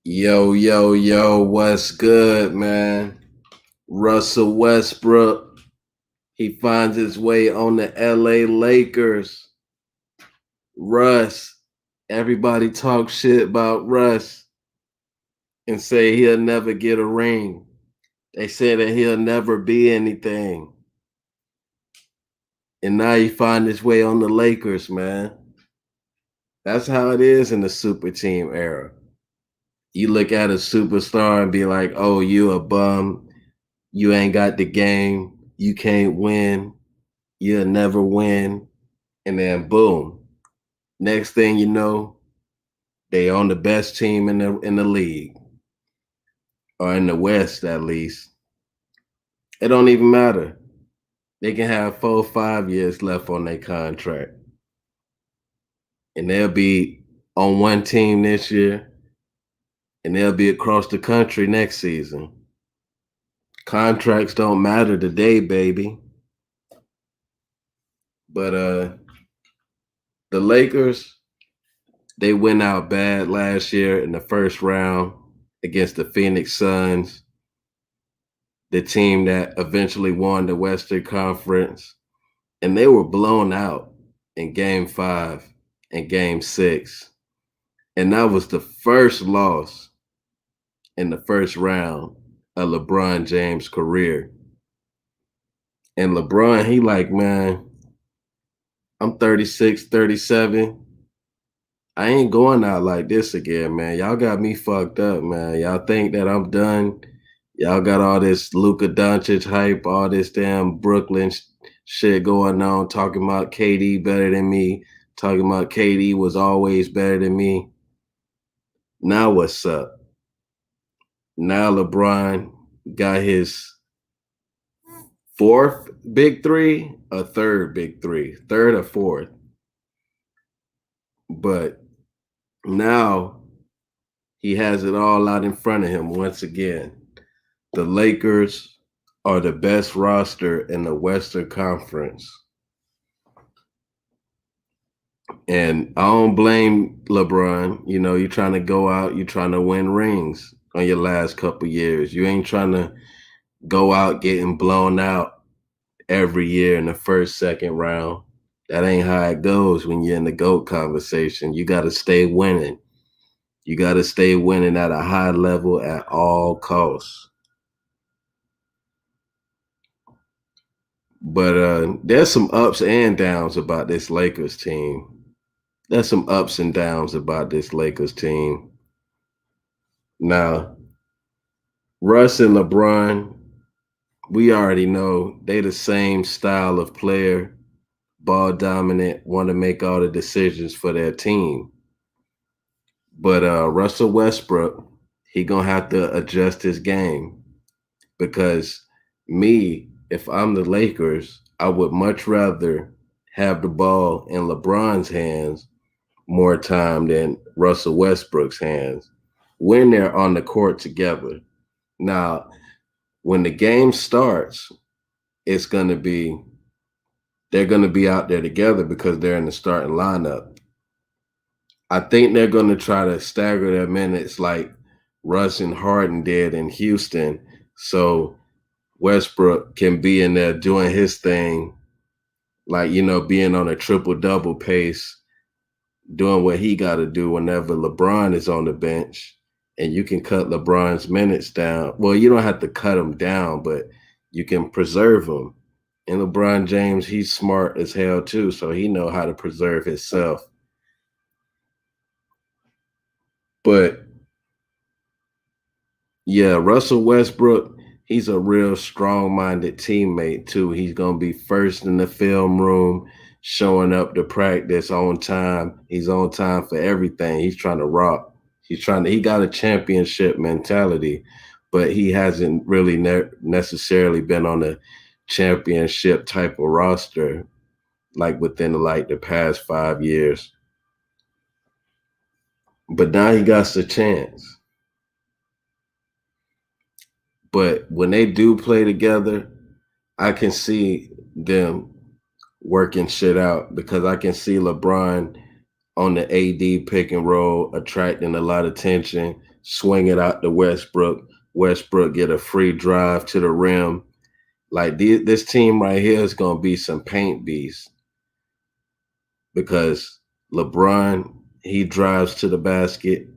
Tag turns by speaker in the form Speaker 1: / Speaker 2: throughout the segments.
Speaker 1: Yo, yo, yo, what's good, man? Russell Westbrook, he finds his way on the LA Lakers. Russ, everybody talk shit about Russ and say he'll never get a ring. They say that he'll never be anything. And now he find his way on the Lakers, man. That's how it is in the super team era. You look at a superstar and be like, oh, you a bum. You ain't got the game. You can't win. You'll never win. And then boom. Next thing you know, they on the best team in the league. Or in the West at least. It don't even matter. They can have 4 or 5 years left on their contract. And they'll be on one team this year. And they'll be across the country next season. Contracts don't matter today, baby. But the Lakers, they went out bad last year in the first round against the Phoenix Suns, the team that eventually won the Western Conference. And they were blown out in game 5 and game 6. And that was the first loss in the first round of LeBron James' career. And LeBron, he like, man, I'm 36, 37. I ain't going out like this again, man. Y'all got me fucked up, man. Y'all think that I'm done. Y'all got all this Luka Doncic hype, all this damn Brooklyn shit going on, talking about KD better than me, talking about KD was always better than me. Now what's up? Now LeBron got his fourth big three, a third big three, third or fourth. But now he has it all out in front of him once again. The Lakers are the best roster in the Western Conference. And I don't blame LeBron. You know, you're trying to go out, you're trying to win rings on your last couple years. You ain't trying to go out getting blown out every year in the first, second round. That ain't how it goes when you're in the GOAT conversation. You got to stay winning. You got to stay winning at a high level at all costs. But there's some ups and downs about this Lakers team. There's some ups and downs about this Lakers team. Now, Russ and LeBron, we already know they the same style of player, ball dominant, want to make all the decisions for their team. But Russell Westbrook, he gonna have to adjust his game because me, if I'm the Lakers, I would much rather have the ball in LeBron's hands more time than Russell Westbrook's hands when they're on the court together. Now, when the game starts, it's going to be they're going to be out there together because they're in the starting lineup. I think they're going to try to stagger their minutes like Russ and Harden did in Houston, so Westbrook can be in there doing his thing, like being on a triple double pace, doing what he got to do whenever LeBron is on the bench, and you can cut LeBron's minutes down. Well, you don't have to cut them down, but you can preserve them. And LeBron James, he's smart as hell too, so he know how to preserve himself. But yeah, Russell Westbrook, he's a real strong-minded teammate too. He's gonna be first in the film room, showing up to practice on time. He's on time for everything. He's trying to rock. He got a championship mentality, but he hasn't really necessarily been on a championship type of roster like within like the past 5 years. But now he got the chance. But when they do play together, I can see them working shit out because I can see LeBron on the AD pick and roll, attracting a lot of attention, swing it out to Westbrook. Westbrook get a free drive to the rim. Like this team right here is gonna be some paint beasts because LeBron, he drives to the basket.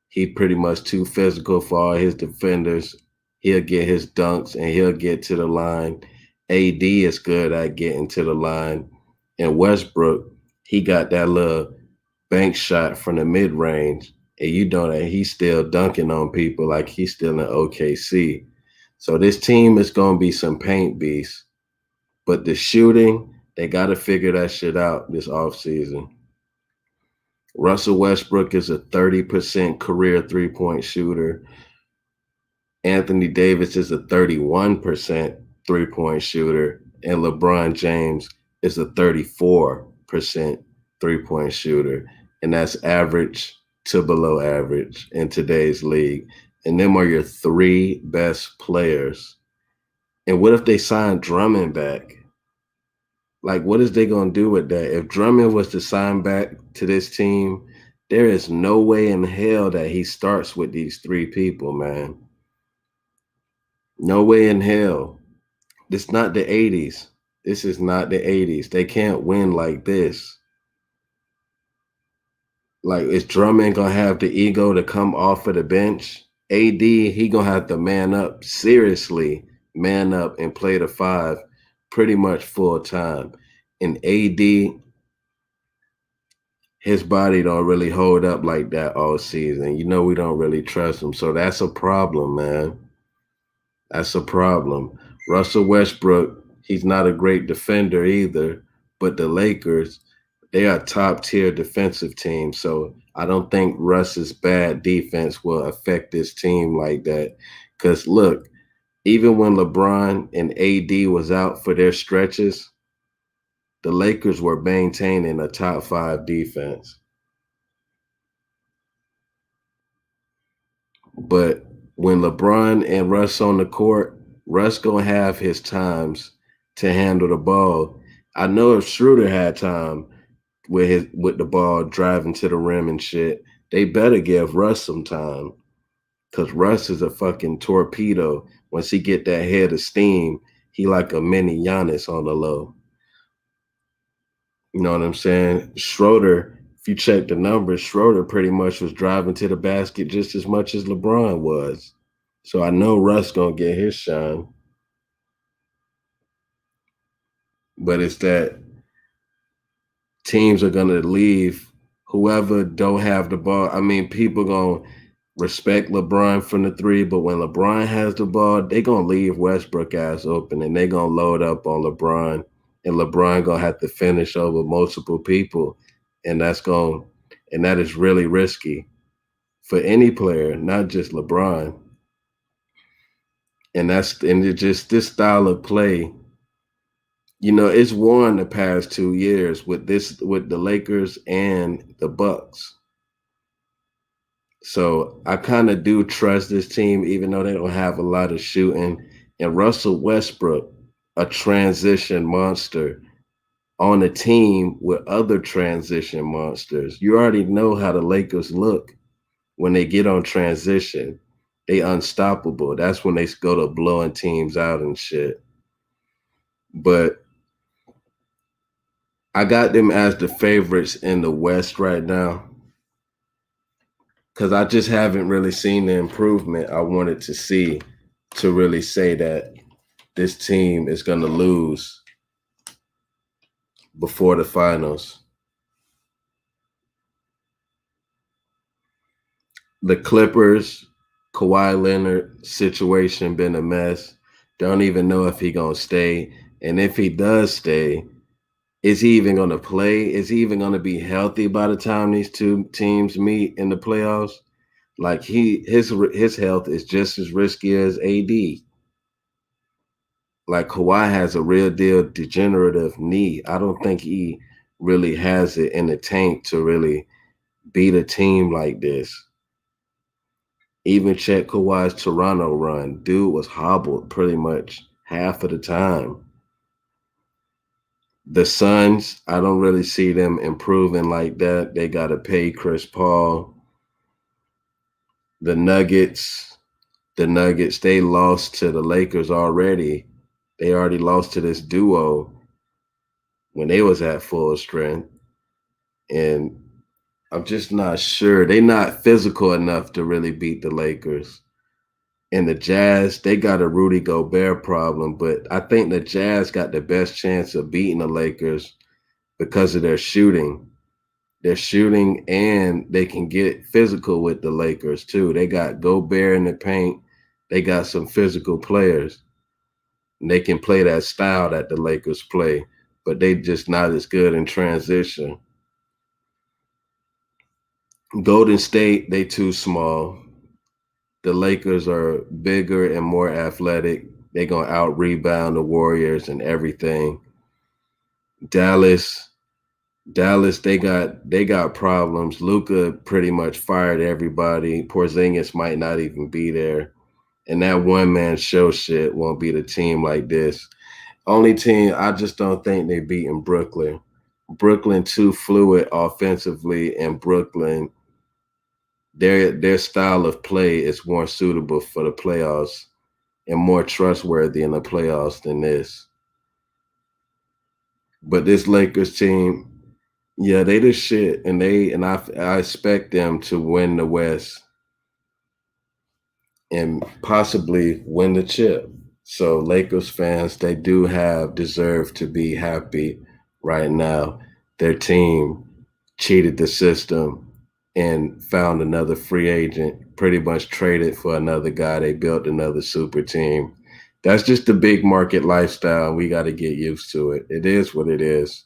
Speaker 1: He pretty much too physical for all his defenders. He'll get his dunks and he'll get to the line. AD is good at getting to the line. And Westbrook, he got that little bank shot from the mid range. And you know that he's still dunking on people like he's still in OKC. So this team is going to be some paint beasts. But the shooting, they got to figure that shit out this offseason. Russell Westbrook is a 30% career three-point shooter. Anthony Davis is a 31% three-point shooter. And LeBron James is a 34% three-point shooter. And that's average to below average in today's league. And them are your three best players. And what if they sign Drummond back? Like, what is they gonna do with that? If Drummond was to sign back to this team, there is no way in hell that he starts with these three people, man. No way in hell. This not the 80s. This is not the 80s. They can't win like this. Like, is Drummond gonna have the ego to come off of the bench? AD, he gonna have to man up, seriously, man up and play the five pretty much full time. And AD, his body don't really hold up like that all season. You know, we don't really trust him. So that's a problem, man. That's a problem. Russell Westbrook, he's not a great defender either, but the Lakers, they are top tier defensive team. So I don't think Russ's bad defense will affect this team like that. Because look, even when LeBron and AD was out for their stretches, the Lakers were maintaining a top five defense. But when LeBron and Russ on the court, Russ gonna have his times to handle the ball. I know if Schroeder had time with the ball driving to the rim and shit, they better give Russ some time. Cause Russ is a fucking torpedo. Once he get that head of steam, he like a mini Giannis on the low. You know what I'm saying? Schroeder, if you check the numbers, Schroeder pretty much was driving to the basket just as much as LeBron was. So I know Russ gonna get his shine. But it's that teams are gonna leave whoever don't have the ball. I mean, people gonna respect LeBron from the three, but when LeBron has the ball, they gonna leave Westbrook ass open and they gonna load up on LeBron, and LeBron gonna have to finish over multiple people, and that is really risky for any player, not just LeBron. And it just this style of play, you know, it's won the past 2 years with the Lakers and the Bucks. So I kind of do trust this team, even though they don't have a lot of shooting. And Russell Westbrook, a transition monster on a team with other transition monsters. You already know how the Lakers look when they get on transition. They unstoppable. That's when they go to blowing teams out and shit. But I got them as the favorites in the West right now because I just haven't really seen the improvement I wanted to see to really say that this team is going to lose before the finals. The Clippers, Kawhi Leonard situation been a mess. Don't even know if he going to stay. And if he does stay, is he even going to play? Is he even going to be healthy by the time these two teams meet in the playoffs? Like his health is just as risky as AD. Like Kawhi has a real deal degenerative knee. I don't think he really has it in the tank to really beat a team like this. Even check Kawhi's Toronto run. Dude was hobbled pretty much half of the time. The Suns, I don't really see them improving like that. They got to pay Chris Paul. The Nuggets, they lost to the Lakers already. They already lost to this duo when they was at full strength. And I'm just not sure. They're not physical enough to really beat the Lakers. And the Jazz, they got a Rudy Gobert problem, but I think the Jazz got the best chance of beating the Lakers because of their shooting. Their shooting, and they can get physical with the Lakers too. They got Gobert in the paint. They got some physical players. And they can play that style that the Lakers play, but they just not as good in transition. Golden State, they too small. The Lakers are bigger and more athletic. They're gonna out rebound the Warriors and everything. Dallas, they got problems. Luka pretty much fired everybody. Porzingis might not even be there, and that one man show shit won't beat a team like this. Only team I just don't think they beating Brooklyn. Brooklyn too fluid offensively, and Brooklyn their style of play is more suitable for the playoffs and more trustworthy in the playoffs than this. But this Lakers team, yeah, they the shit, and I expect them to win the West and possibly win the chip. So Lakers fans, they do have deserve to be happy right now. Their team cheated the system and found another free agent, pretty much traded for another guy. They built another super team. That's just the big market lifestyle. We got to get used to it. It is what it is.